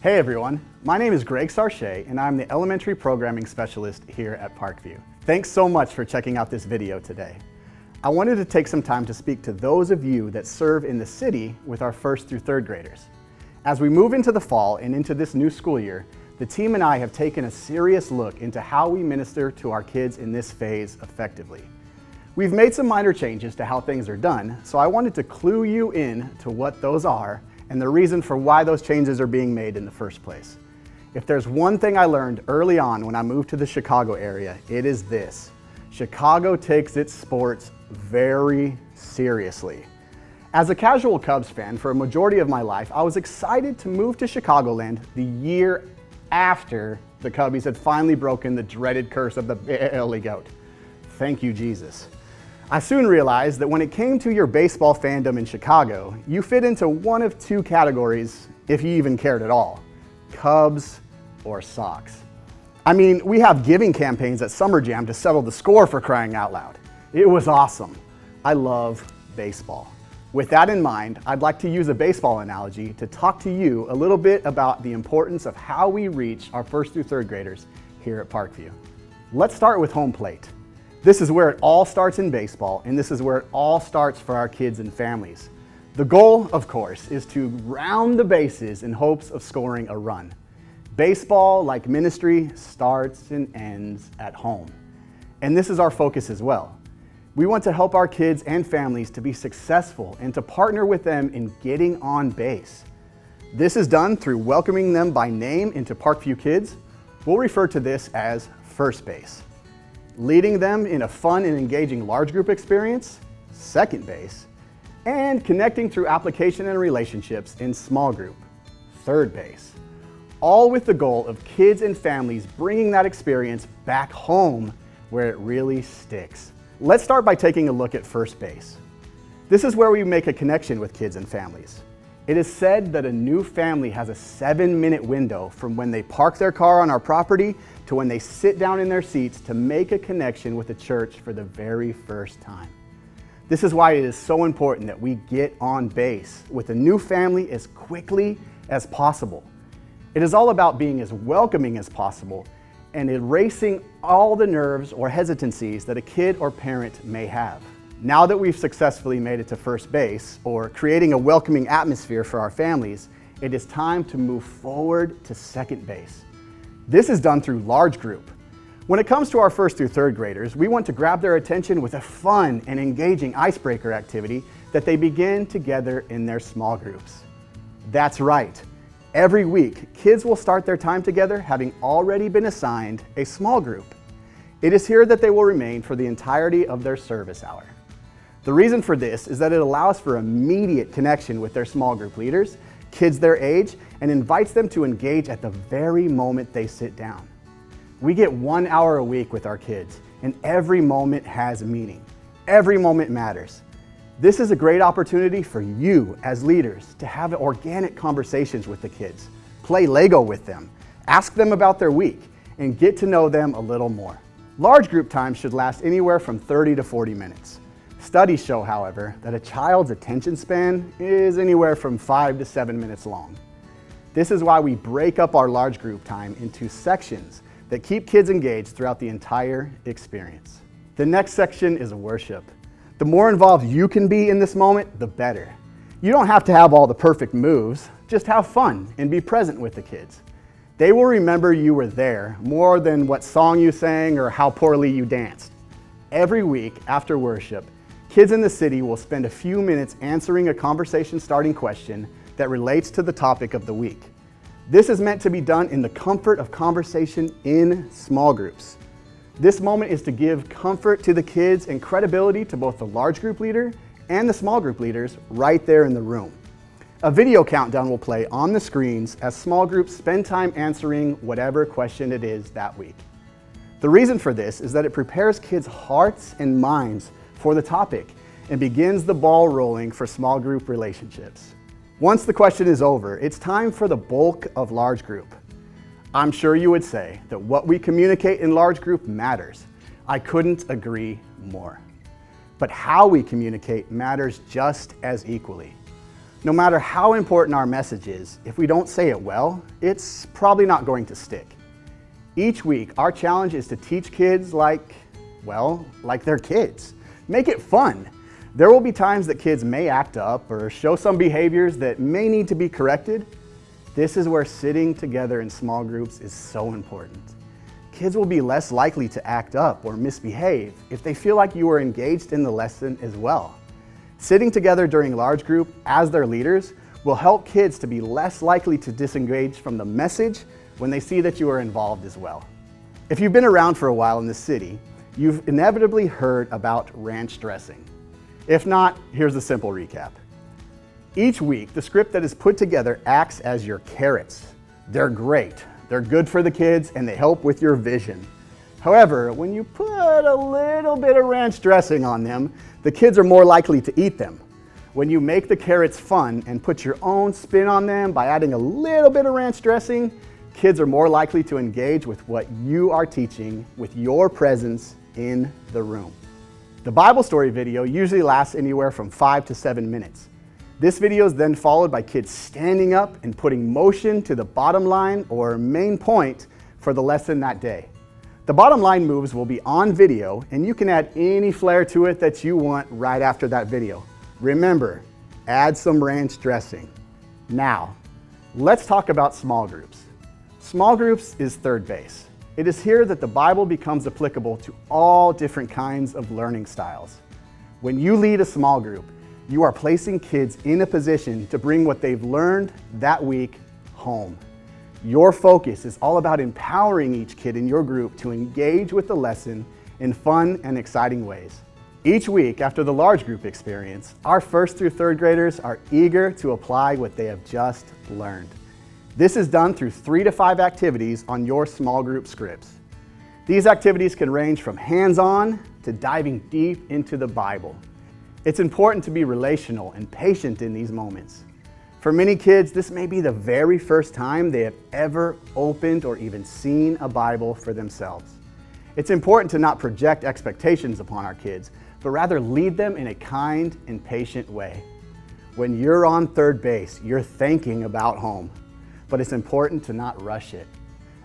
Hey everyone, my name is Greg Sarche and I'm the Elementary Programming Specialist here at Parkview. Thanks so much for checking out this video today. I wanted to take some time to speak to those of you that serve in the city with our 1st through 3rd graders. As we move into the fall and into this new school year, the team and I have taken a serious look into how we minister to our kids in this phase effectively. We've made some minor changes to how things are done, so I wanted to clue you in to what those are and the reason for why those changes are being made in the first place. If there's one thing I learned early on when I moved to the Chicago area, it is this: Chicago takes its sports very seriously. As a casual Cubs fan for a majority of my life, I was excited to move to Chicagoland the year after the Cubbies had finally broken the dreaded curse of the Billy Goat. Thank you, Jesus. I soon realized that when it came to your baseball fandom in Chicago, you fit into one of two categories, if you even cared at all: Cubs or Sox. I mean, we have giving campaigns at Summer Jam to settle the score, for crying out loud. It was awesome. I love baseball. With that in mind, I'd like to use a baseball analogy to talk to you a little bit about the importance of how we reach our 1st through 3rd graders here at Parkview. Let's start with home plate. This is where it all starts in baseball, and this is where it all starts for our kids and families. The goal, of course, is to round the bases in hopes of scoring a run. Baseball, like ministry, starts and ends at home. And this is our focus as well. We want to help our kids and families to be successful and to partner with them in getting on base. This is done through welcoming them by name into Parkview Kids. We'll refer to this as first base. Leading them in a fun and engaging large group experience, second base, and connecting through application and relationships in small group, third base. All with the goal of kids and families bringing that experience back home where it really sticks. Let's start by taking a look at first base. This is where we make a connection with kids and families. It is said that a new family has a 7-minute window from when they park their car on our property to when they sit down in their seats to make a connection with the church for the very first time. This is why it is so important that we get on base with a new family as quickly as possible. It is all about being as welcoming as possible and erasing all the nerves or hesitancies that a kid or parent may have. Now that we've successfully made it to first base, or creating a welcoming atmosphere for our families, it is time to move forward to second base. This is done through large group. When it comes to our 1st through 3rd graders, we want to grab their attention with a fun and engaging icebreaker activity that they begin together in their small groups. That's right. Every week, kids will start their time together having already been assigned a small group. It is here that they will remain for the entirety of their service hour. The reason for this is that it allows for immediate connection with their small group leaders, kids their age, and invites them to engage at the very moment they sit down. We get 1 hour a week with our kids, and every moment has meaning. Every moment matters. This is a great opportunity for you as leaders to have organic conversations with the kids, play Lego with them, ask them about their week, and get to know them a little more. Large group time should last anywhere from 30 to 40 minutes. Studies show, however, that a child's attention span is anywhere from 5 to 7 minutes long. This is why we break up our large group time into sections that keep kids engaged throughout the entire experience. The next section is worship. The more involved you can be in this moment, the better. You don't have to have all the perfect moves, just have fun and be present with the kids. They will remember you were there more than what song you sang or how poorly you danced. Every week after worship, kids in the city will spend a few minutes answering a conversation-starting question that relates to the topic of the week. This is meant to be done in the comfort of conversation in small groups. This moment is to give comfort to the kids and credibility to both the large group leader and the small group leaders right there in the room. A video countdown will play on the screens as small groups spend time answering whatever question it is that week. The reason for this is that it prepares kids' hearts and minds for the topic and begins the ball rolling for small group relationships. Once the question is over, it's time for the bulk of large group. I'm sure you would say that what we communicate in large group matters. I couldn't agree more. But how we communicate matters just as equally. No matter how important our message is, if we don't say it well, it's probably not going to stick. Each week, our challenge is to teach kids like they're kids. Make it fun. There will be times that kids may act up or show some behaviors that may need to be corrected. This is where sitting together in small groups is so important. Kids will be less likely to act up or misbehave if they feel like you are engaged in the lesson as well. Sitting together during large group as their leaders will help kids to be less likely to disengage from the message when they see that you are involved as well. If you've been around for a while in the city, you've inevitably heard about ranch dressing. If not, here's a simple recap. Each week, the script that is put together acts as your carrots. They're great, they're good for the kids, and they help with your vision. However, when you put a little bit of ranch dressing on them, the kids are more likely to eat them. When you make the carrots fun and put your own spin on them by adding a little bit of ranch dressing, kids are more likely to engage with what you are teaching with your presence in the room. The Bible story video usually lasts anywhere from 5 to 7 minutes. This video is then followed by kids standing up and putting motion to the bottom line or main point for the lesson that day. The bottom line moves will be on video, and you can add any flair to it that you want right after that video. Remember, add some ranch dressing. Now, let's talk about small groups. Small groups is third base. It is here that the Bible becomes applicable to all different kinds of learning styles. When you lead a small group, you are placing kids in a position to bring what they've learned that week home. Your focus is all about empowering each kid in your group to engage with the lesson in fun and exciting ways. Each week after the large group experience, our 1st through 3rd graders are eager to apply what they have just learned. This is done through 3 to 5 activities on your small group scripts. These activities can range from hands-on to diving deep into the Bible. It's important to be relational and patient in these moments. For many kids, this may be the very first time they have ever opened or even seen a Bible for themselves. It's important to not project expectations upon our kids, but rather lead them in a kind and patient way. When you're on third base, you're thinking about home, but it's important to not rush it.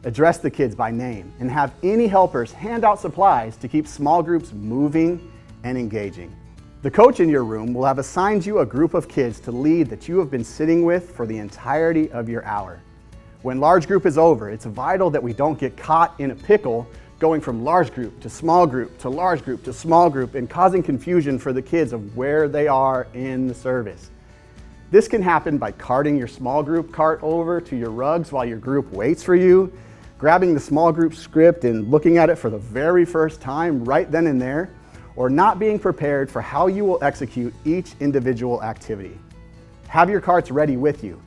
Address the kids by name and have any helpers hand out supplies to keep small groups moving and engaging. The coach in your room will have assigned you a group of kids to lead that you have been sitting with for the entirety of your hour. When large group is over, it's vital that we don't get caught in a pickle going from large group to small group to large group to small group and causing confusion for the kids of where they are in the service. This can happen by carting your small group cart over to your rugs while your group waits for you, grabbing the small group script and looking at it for the very first time right then and there, or not being prepared for how you will execute each individual activity. Have your carts ready with you.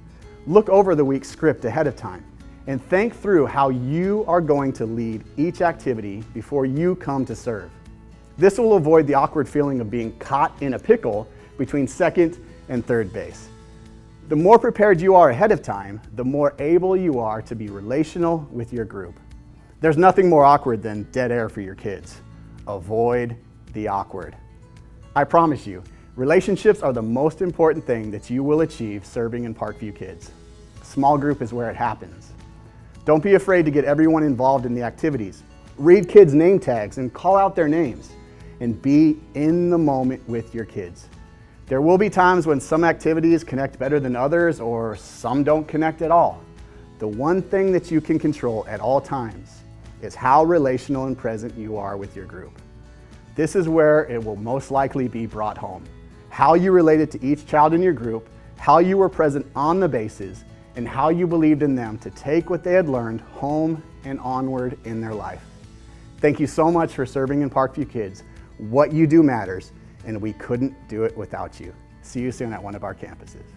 Look over the week's script ahead of time and think through how you are going to lead each activity before you come to serve. This will avoid the awkward feeling of being caught in a pickle between second and third base. The more prepared you are ahead of time, the more able you are to be relational with your group. There's nothing more awkward than dead air for your kids. Avoid the awkward. I promise you, relationships are the most important thing that you will achieve serving in Parkview Kids. Small group is where it happens. Don't be afraid to get everyone involved in the activities. Read kids' name tags and call out their names, and be in the moment with your kids. There will be times when some activities connect better than others, or some don't connect at all. The one thing that you can control at all times is how relational and present you are with your group. This is where it will most likely be brought home. How you related to each child in your group, how you were present on the bases, and how you believed in them to take what they had learned home and onward in their life. Thank you so much for serving in Parkview Kids. What you do matters, and we couldn't do it without you. See you soon at one of our campuses.